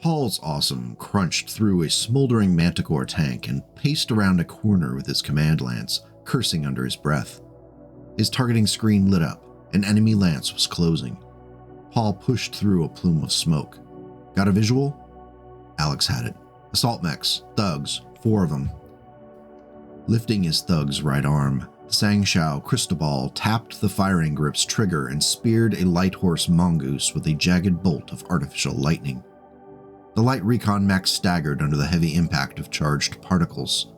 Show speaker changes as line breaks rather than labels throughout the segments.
Paul's awesome crunched through a smoldering Manticore tank and paced around a corner with his command lance, cursing under his breath. His targeting screen lit up. An enemy lance was closing. Paul pushed through a plume of smoke. Got a visual? Alex had it. Assault mechs, thugs, 4 of them. Lifting his thug's right arm, Sangshao Cristobal tapped the firing grip's trigger and speared a light horse mongoose with a jagged bolt of artificial lightning. The light recon mech staggered under the heavy impact of charged particles.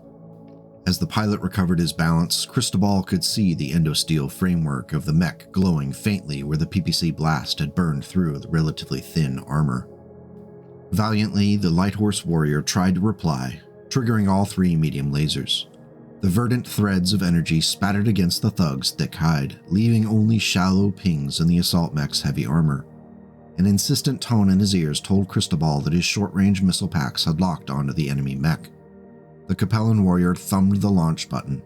As the pilot recovered his balance, Cristobal could see the endosteel framework of the mech glowing faintly where the PPC blast had burned through the relatively thin armor. Valiantly, the light horse warrior tried to reply, triggering all 3 medium lasers. The verdant threads of energy spattered against the thug's thick hide, leaving only shallow pings in the assault mech's heavy armor. An insistent tone in his ears told Cristobal that his short-range missile packs had locked onto the enemy mech. The Capellan warrior thumbed the launch button.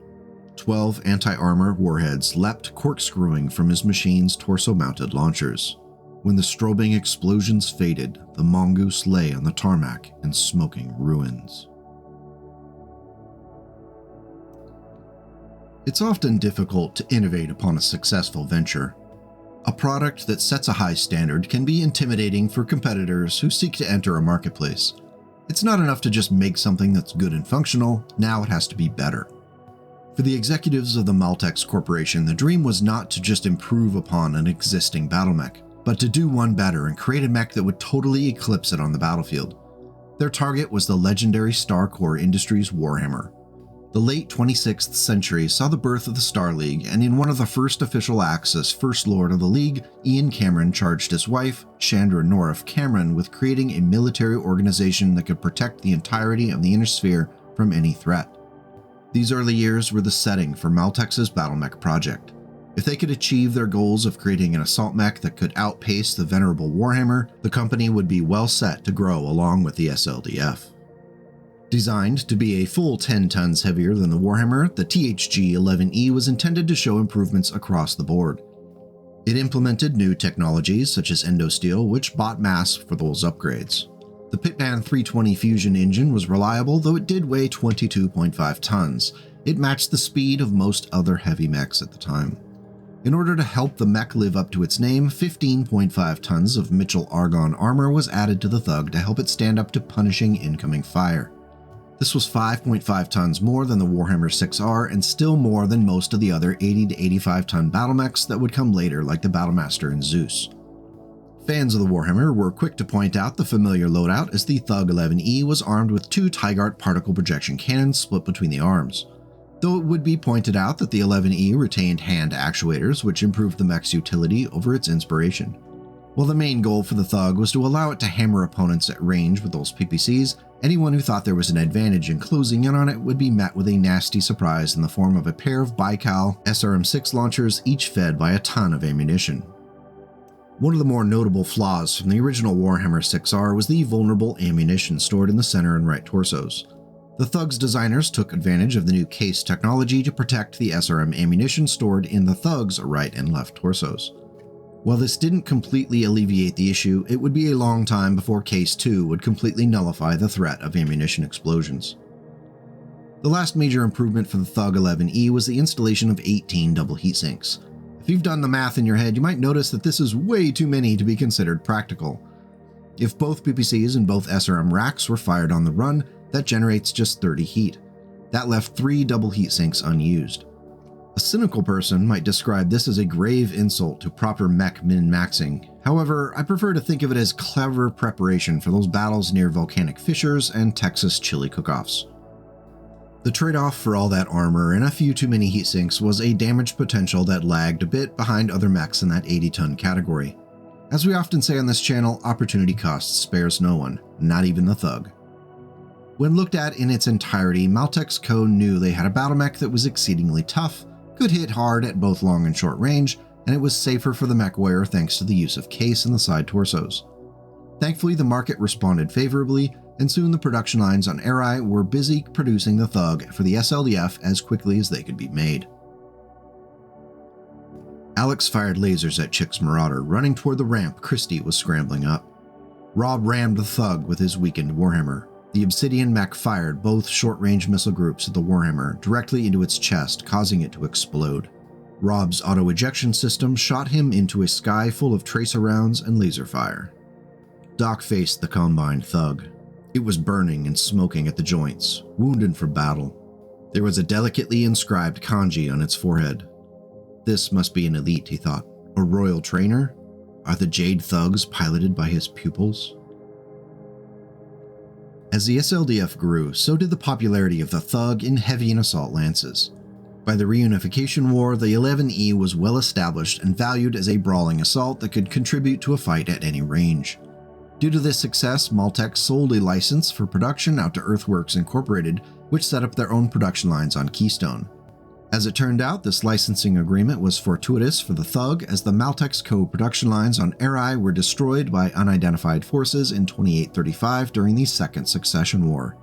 12 anti-armor warheads leapt corkscrewing from his machine's torso-mounted launchers. When the strobing explosions faded, the mongoose lay on the tarmac in smoking ruins. It's often difficult to innovate upon a successful venture. A product that sets a high standard can be intimidating for competitors who seek to enter a marketplace. It's not enough to just make something that's good and functional, now it has to be better. For the executives of the Maltex Corporation, the dream was not to just improve upon an existing battle mech, but to do one better and create a mech that would totally eclipse it on the battlefield. Their target was the legendary Starcore Industries Warhammer. The late 26th century saw the birth of the Star League, and in one of the first official acts as First Lord of the League, Ian Cameron charged his wife, Chandra Norif Cameron, with creating a military organization that could protect the entirety of the Inner Sphere from any threat. These early years were the setting for Maltex's Battle Mech project. If they could achieve their goals of creating an assault mech that could outpace the venerable Warhammer, the company would be well set to grow along with the SLDF. Designed to be a full 10 tons heavier than the Warhammer, the THG-11E was intended to show improvements across the board. It implemented new technologies such as endosteel, which bought mass for those upgrades. The Pitman 320 Fusion engine was reliable, though it did weigh 22.5 tons. It matched the speed of most other heavy mechs at the time. In order to help the mech live up to its name, 15.5 tons of Mitchell Argon armor was added to the Thug to help it stand up to punishing incoming fire. This was 5.5 tons more than the Warhammer 6R and still more than most of the other 80 to 85 ton battle mechs that would come later, like the Battlemaster and Zeus. Fans of the Warhammer were quick to point out the familiar loadout, as the Thug 11E was armed with 2 Tigart particle projection cannons split between the arms. Though it would be pointed out that the 11E retained hand actuators, which improved the mech's utility over its inspiration. While the main goal for the Thug was to allow it to hammer opponents at range with those PPCs, anyone who thought there was an advantage in closing in on it would be met with a nasty surprise in the form of a pair of Baikal SRM-6 launchers, each fed by a ton of ammunition. One of the more notable flaws from the original Warhammer 6R was the vulnerable ammunition stored in the center and right torsos. The Thug's designers took advantage of the new case technology to protect the SRM ammunition stored in the Thug's right and left torsos. While this didn't completely alleviate the issue, it would be a long time before Case 2 would completely nullify the threat of ammunition explosions. The last major improvement for the Thug 11E was the installation of 18 double heatsinks. If you've done the math in your head, you might notice that this is way too many to be considered practical. If both PPCs and both SRM racks were fired on the run, that generates just 30 heat. That left 3 double heatsinks unused. A cynical person might describe this as a grave insult to proper mech min-maxing. However, I prefer to think of it as clever preparation for those battles near volcanic fissures and Texas chili cook-offs. The trade-off for all that armor and a few too many heatsinks was a damage potential that lagged a bit behind other mechs in that 80-ton category. As we often say on this channel, opportunity cost spares no one, not even the Thug. When looked at in its entirety, Maltex Co. knew they had a battle mech that was exceedingly tough, could hit hard at both long and short range, and it was safer for the mech wearer thanks to the use of case in the side torsos. Thankfully, the market responded favorably, and soon the production lines on Arai were busy producing the Thug for the SLDF as quickly as they could be made. Alex fired lasers at Chick's Marauder, running toward the ramp Christie was scrambling up. Rob rammed the Thug with his weakened Warhammer. The Obsidian mech fired both short-range missile groups of the Warhammer directly into its chest, causing it to explode. Rob's auto-ejection system shot him into a sky full of tracer rounds and laser fire. Doc faced the combined Thug. It was burning and smoking at the joints, wounded for battle. There was a delicately inscribed kanji on its forehead. This must be an elite, he thought. A royal trainer? Are the Jade Thugs piloted by his pupils? As the SLDF grew, so did the popularity of the Thug in heavy and assault lances. By the Reunification War, the 11E was well established and valued as a brawling assault that could contribute to a fight at any range. Due to this success, Maltech sold a license for production out to Earthworks Incorporated, which set up their own production lines on Keystone. As it turned out, this licensing agreement was fortuitous for the Thug, as the Maltech's co-production lines on Eri were destroyed by unidentified forces in 2835 during the Second Succession War.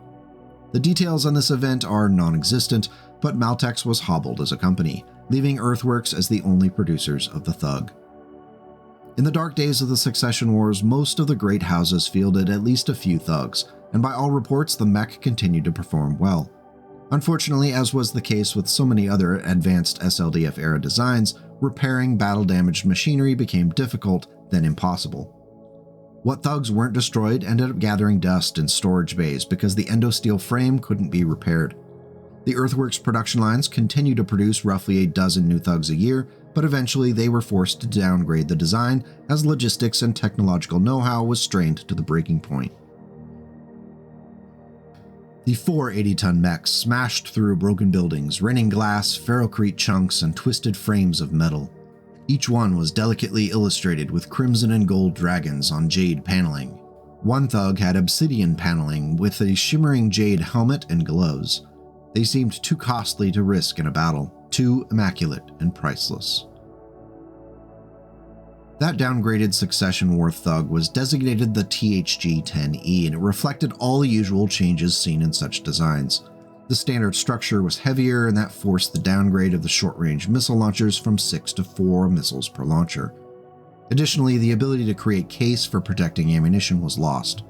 The details on this event are non-existent, but Maltech was hobbled as a company, leaving Earthworks as the only producers of the Thug. In the dark days of the Succession Wars, most of the great houses fielded at least a few Thugs, and by all reports, the mech continued to perform well. Unfortunately, as was the case with so many other advanced SLDF-era designs, repairing battle-damaged machinery became difficult, then impossible. What Thugs weren't destroyed ended up gathering dust in storage bays because the endosteel frame couldn't be repaired. The Earthworks production lines continued to produce roughly a dozen new Thugs a year, but eventually they were forced to downgrade the design as logistics and technological know-how was strained to the breaking point. The 4 80-ton mechs smashed through broken buildings, raining glass, ferrocrete chunks, and twisted frames of metal. Each one was delicately illustrated with crimson and gold dragons on jade paneling. One Thug had obsidian paneling with a shimmering jade helmet and gloves. They seemed too costly to risk in a battle, too immaculate and priceless. That downgraded Succession War Thug was designated the THG-10E, and it reflected all the usual changes seen in such designs. The standard structure was heavier, and that forced the downgrade of the short-range missile launchers from 6 to 4 missiles per launcher. Additionally, the ability to create case for protecting ammunition was lost.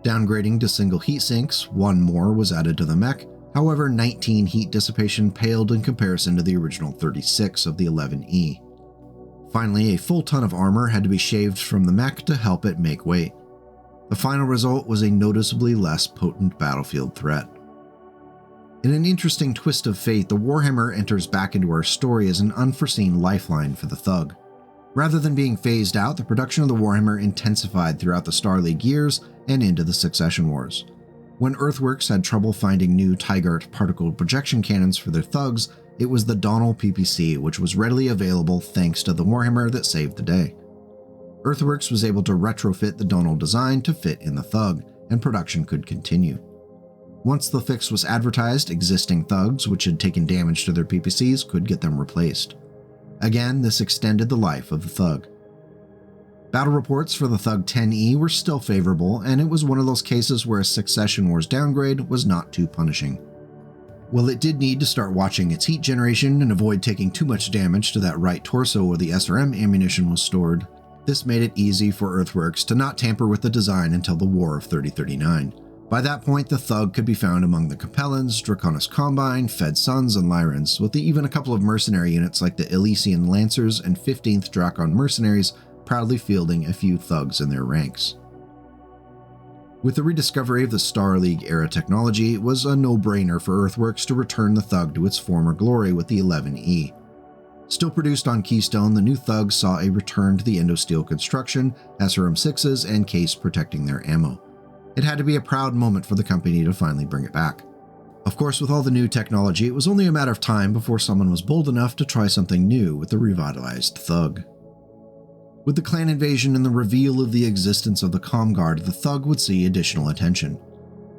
Downgrading to single heat sinks, 1 more was added to the mech. However, 19 heat dissipation paled in comparison to the original 36 of the 11E. Finally, a full ton of armor had to be shaved from the mech to help it make weight. The final result was a noticeably less potent battlefield threat. In an interesting twist of fate, the Warhammer enters back into our story as an unforeseen lifeline for the Thug. Rather than being phased out, the production of the Warhammer intensified throughout the Star League years and into the Succession Wars. When Earthworks had trouble finding new Tigart particle projection cannons for their Thugs, it was the Donnell PPC, which was readily available thanks to the Warhammer, that saved the day. Earthworks was able to retrofit the Donnell design to fit in the Thug, and production could continue. Once the fix was advertised, existing Thugs, which had taken damage to their PPCs, could get them replaced. Again, this extended the life of the Thug. Battle reports for the Thug 10E were still favorable, and it was one of those cases where a Succession Wars downgrade was not too punishing. While it did need to start watching its heat generation and avoid taking too much damage to that right torso where the SRM ammunition was stored, this made it easy for Earthworks to not tamper with the design until the War of 3039. By that point, the Thug could be found among the Capellans, Draconis Combine, Fed Sons, and Lyrans, with even a couple of mercenary units like the Elysian Lancers and 15th Drakon Mercenaries proudly fielding a few Thugs in their ranks. With the rediscovery of the Star League-era technology, it was a no-brainer for Earthworks to return the Thug to its former glory with the 11E. Still produced on Keystone, the new Thug saw a return to the endosteel construction, SRM-6s, and case protecting their ammo. It had to be a proud moment for the company to finally bring it back. Of course, with all the new technology, it was only a matter of time before someone was bold enough to try something new with the revitalized Thug. With the clan invasion and the reveal of the existence of the Comguard, the Thug would see additional attention.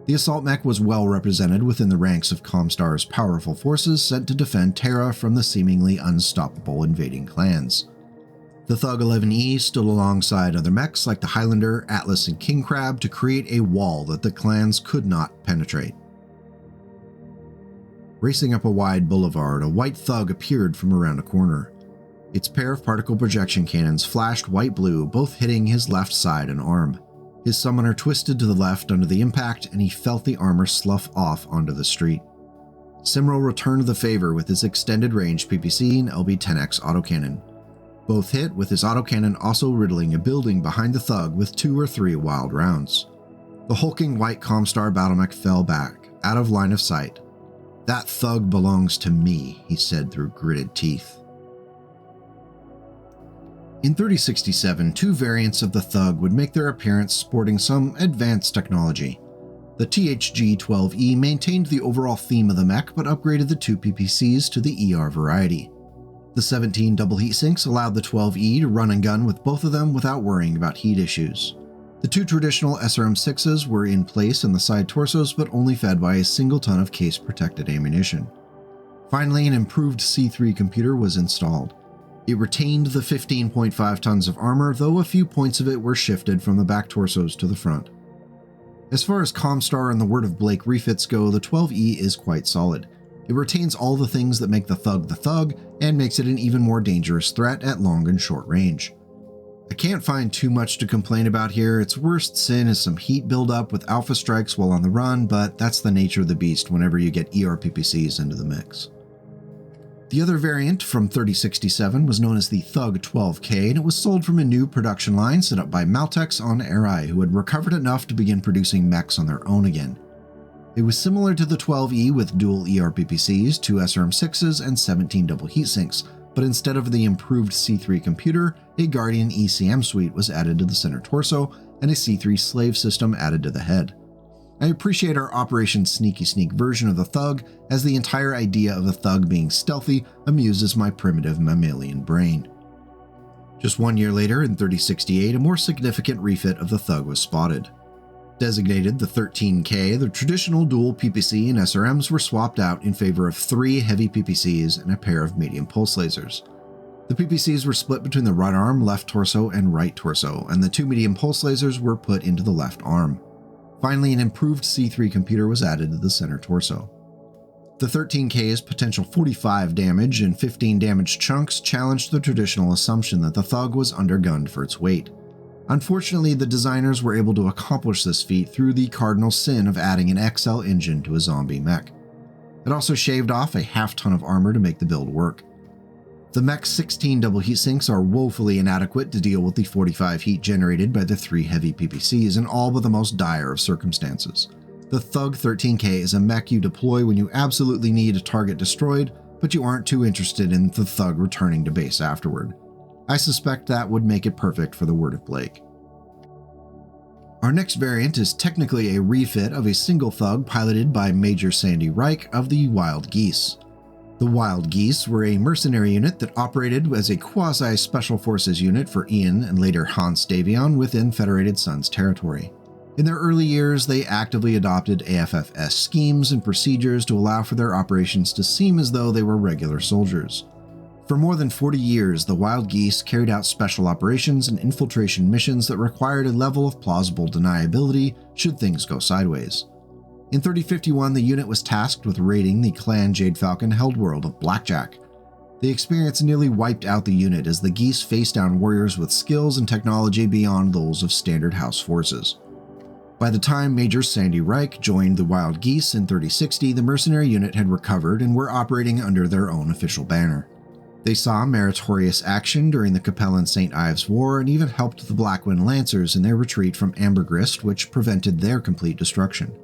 The assault mech was well represented within the ranks of Comstar's powerful forces sent to defend Terra from the seemingly unstoppable invading clans. The Thug 11E stood alongside other mechs like the Highlander, Atlas, and King Crab to create a wall that the clans could not penetrate. Racing up a wide boulevard, a white Thug appeared from around a corner. Its pair of particle projection cannons flashed white-blue, both hitting his left side and arm. His summoner twisted to the left under the impact, and he felt the armor slough off onto the street. Simrel returned the favor with his extended range PPC and LB-10X autocannon. Both hit, with his autocannon also riddling a building behind the thug with 2 or 3 wild rounds. The hulking white Comstar battlemech fell back, out of line of sight. "That thug belongs to me," he said through gritted teeth. In 3067, 2 variants of the thug would make their appearance sporting some advanced technology. The THG-12E maintained the overall theme of the mech but upgraded the 2 PPCs to the ER variety. The 17 double heat sinks allowed the 12E to run and gun with both of them without worrying about heat issues. The 2 traditional SRM-6s were in place in the side torsos but only fed by a single ton of case-protected ammunition. Finally, an improved C3 computer was installed. It retained the 15.5 tons of armor, though a few points of it were shifted from the back torsos to the front. As far as Comstar and the Word of Blake refits go, the 12E is quite solid. It retains all the things that make the thug, and makes it an even more dangerous threat at long and short range. I can't find too much to complain about here. Its worst sin is some heat buildup with alpha strikes while on the run, but that's the nature of the beast whenever you get ERPPCs into the mix. The other variant from 3067 was known as the Thug 12K, and it was sold from a new production line set up by Maltex on Eri, who had recovered enough to begin producing mechs on their own again. It was similar to the 12E with dual ERPPCs, 2 SRM-6s, and 17 double heatsinks, but instead of the improved C3 computer, a Guardian ECM suite was added to the center torso, and a C3 slave system added to the head. I appreciate our Operation Sneaky Sneak version of the thug, as the entire idea of the thug being stealthy amuses my primitive mammalian brain. Just 1 year later, in 3068, a more significant refit of the thug was spotted. Designated the 13K, the traditional dual PPC and SRMs were swapped out in favor of 3 heavy PPCs and a pair of medium pulse lasers. The PPCs were split between the right arm, left torso, and right torso, and the 2 medium pulse lasers were put into the left arm. Finally, an improved C3 computer was added to the center torso. The 13K's potential 45 damage and 15 damage chunks challenged the traditional assumption that the thug was undergunned for its weight. Unfortunately, the designers were able to accomplish this feat through the cardinal sin of adding an XL engine to a zombie mech. It also shaved off a half-ton of armor to make the build work. The mech's 16 double heatsinks are woefully inadequate to deal with the 45 heat generated by the 3 heavy PPCs in all but the most dire of circumstances. The Thug 13K is a mech you deploy when you absolutely need a target destroyed, but you aren't too interested in the thug returning to base afterward. I suspect that would make it perfect for the Word of Blake. Our next variant is technically a refit of a single thug piloted by Major Sandy Reich of the Wild Geese. The Wild Geese were a mercenary unit that operated as a quasi-special forces unit for Ian and later Hans Davion within Federated Suns territory. In their early years, they actively adopted AFFS schemes and procedures to allow for their operations to seem as though they were regular soldiers. For more than 40 years, the Wild Geese carried out special operations and infiltration missions that required a level of plausible deniability should things go sideways. In 3051, the unit was tasked with raiding the Clan Jade Falcon-held world of Blackjack. The experience nearly wiped out the unit as the Geese faced down warriors with skills and technology beyond those of standard house forces. By the time Major Sandy Reich joined the Wild Geese in 3060, the mercenary unit had recovered and were operating under their own official banner. They saw meritorious action during the Capellan St. Ives War and even helped the Blackwell Lancers in their retreat from Ambergrist, which prevented their complete destruction.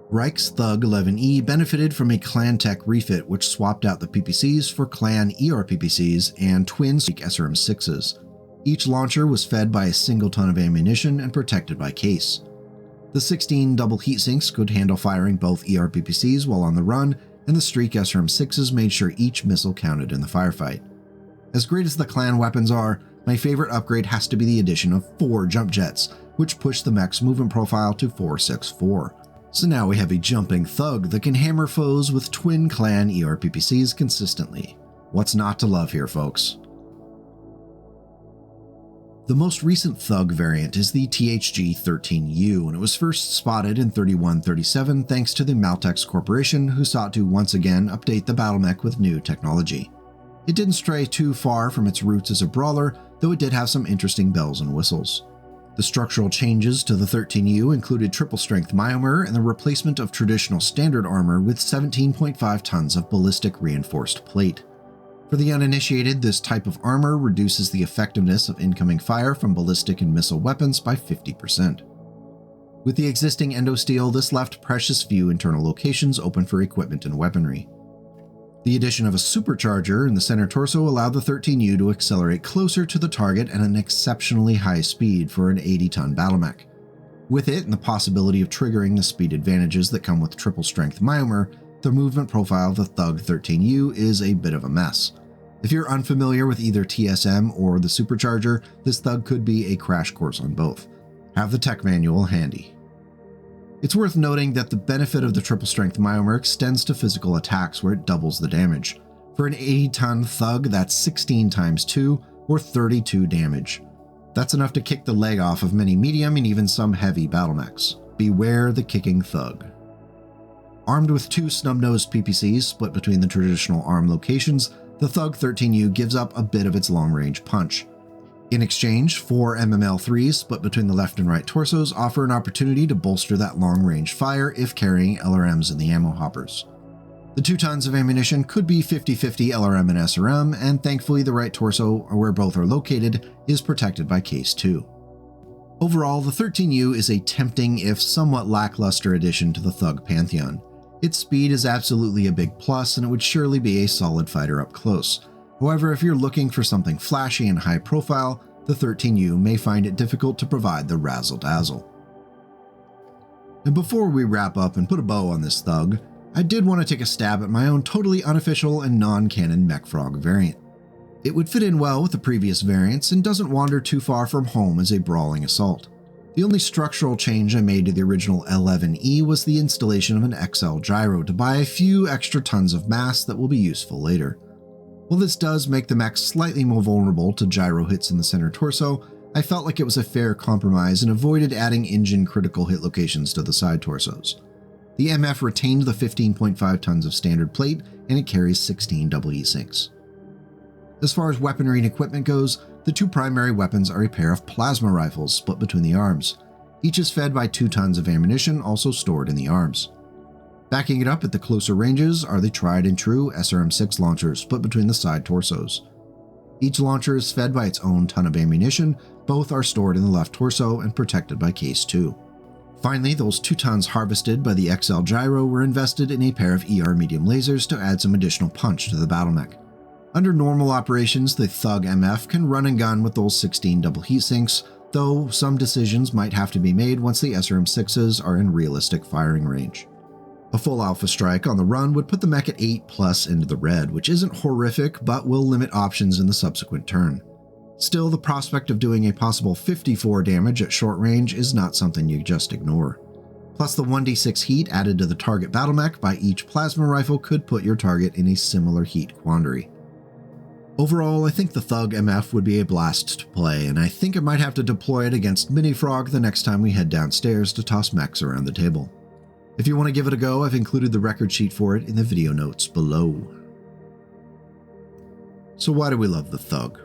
Reich's Thug 11E benefited from a Clan Tech refit which swapped out the PPCs for Clan ERPPCs and twin SRM-6s. Each launcher was fed by a single ton of ammunition and protected by case. The 16 double heatsinks could handle firing both ERPPCs while on the run, and the Streak SRM-6s made sure each missile counted in the firefight. As great as the Clan weapons are, my favorite upgrade has to be the addition of 4 jump jets, which push the mech's movement profile to 464. So now we have a jumping thug that can hammer foes with twin Clan ERPPCs consistently. What's not to love here, folks? The most recent thug variant is the THG-13U, and it was first spotted in 3137 thanks to the Maltex Corporation, who sought to once again update the battlemech with new technology. It didn't stray too far from its roots as a brawler, though it did have some interesting bells and whistles. The structural changes to the 13U included triple strength myomer and the replacement of traditional standard armor with 17.5 tons of ballistic reinforced plate. For the uninitiated, this type of armor reduces the effectiveness of incoming fire from ballistic and missile weapons by 50%. With the existing endosteel, this left precious few internal locations open for equipment and weaponry. The addition of a supercharger in the center torso allowed the 13U to accelerate closer to the target at an exceptionally high speed for an 80-ton battle mech. With it and the possibility of triggering the speed advantages that come with triple strength myomer, the movement profile of the Thug 13U is a bit of a mess. If you're unfamiliar with either TSM or the supercharger, this Thug could be a crash course on both. Have the tech manual handy. It's worth noting that the benefit of the triple strength myomer extends to physical attacks where it doubles the damage. For an 80-ton Thug, that's 16 times 2 or 32 damage. That's enough to kick the leg off of many medium and even some heavy battle mechs. Beware the kicking Thug. Armed with 2 snub-nosed PPCs split between the traditional arm locations, the Thug 13U gives up a bit of its long-range punch. In exchange, 4 MML3s split between the left and right torsos offer an opportunity to bolster that long-range fire if carrying LRMs in the ammo hoppers. The 2 tons of ammunition could be 50-50 LRM and SRM, and thankfully the right torso, or where both are located, is protected by Case 2. Overall, the 13U is a tempting if somewhat lackluster addition to the Thug pantheon. Its speed is absolutely a big plus, and it would surely be a solid fighter up close. However, if you're looking for something flashy and high profile, the 13U may find it difficult to provide the razzle-dazzle. And before we wrap up and put a bow on this Thug, I did want to take a stab at my own totally unofficial and non-canon Mechfrog variant. It would fit in well with the previous variants and doesn't wander too far from home as a brawling assault. The only structural change I made to the original 11E was the installation of an XL gyro to buy a few extra tons of mass that will be useful later. While this does make the mech slightly more vulnerable to gyro hits in the center torso, I felt like it was a fair compromise and avoided adding engine critical hit locations to the side torsos. The MF retained the 15.5 tons of standard plate, and it carries 16 EE sinks. As far as weaponry and equipment goes, the 2 primary weapons are a pair of plasma rifles split between the arms. Each is fed by 2 tons of ammunition also stored in the arms. Backing it up at the closer ranges are the tried and true SRM-6 launchers split between the side torsos. Each launcher is fed by its own ton of ammunition, both are stored in the left torso and protected by Case 2. Finally, those 2 tons harvested by the XL gyro were invested in a pair of ER medium lasers to add some additional punch to the battle mech. Under normal operations, the Thug MF can run and gun with those 16 double heat sinks, though some decisions might have to be made once the SRM-6s are in realistic firing range. A full alpha strike on the run would put the mech at 8+ into the red, which isn't horrific but will limit options in the subsequent turn. Still, the prospect of doing a possible 54 damage at short range is not something you just ignore. Plus the 1d6 heat added to the target battle mech by each plasma rifle could put your target in a similar heat quandary. Overall, I think the Thug MF would be a blast to play, and I think I might have to deploy it against Minifrog the next time we head downstairs to toss mechs around the table. If you want to give it a go, I've included the record sheet for it in the video notes below. So why do we love the Thug?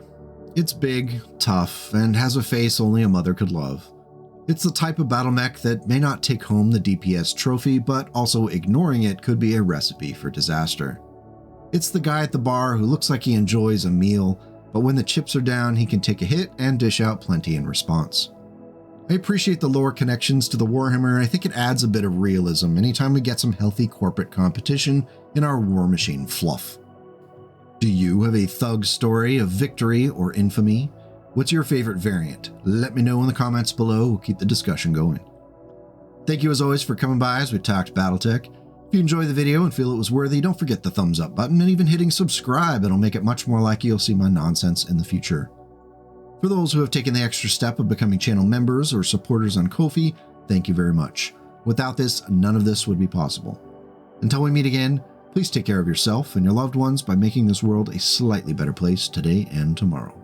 It's big, tough, and has a face only a mother could love. It's the type of battle mech that may not take home the DPS trophy, but also ignoring it could be a recipe for disaster. It's the guy at the bar who looks like he enjoys a meal, but when the chips are down, he can take a hit and dish out plenty in response. I appreciate the lore connections to the Warhammer. I think it adds a bit of realism anytime we get some healthy corporate competition in our War Machine fluff. Do you have a Thug story of victory or infamy? What's your favorite variant? Let me know in the comments below. We'll keep the discussion going. Thank you as always for coming by as we talked BattleTech. If you enjoyed the video and feel it was worthy, don't forget the thumbs up button and even hitting subscribe. It'll make it much more likely you'll see my nonsense in the future. For those who have taken the extra step of becoming channel members or supporters on Ko-fi, thank you very much. Without this, none of this would be possible. Until we meet again, please take care of yourself and your loved ones by making this world a slightly better place today and tomorrow.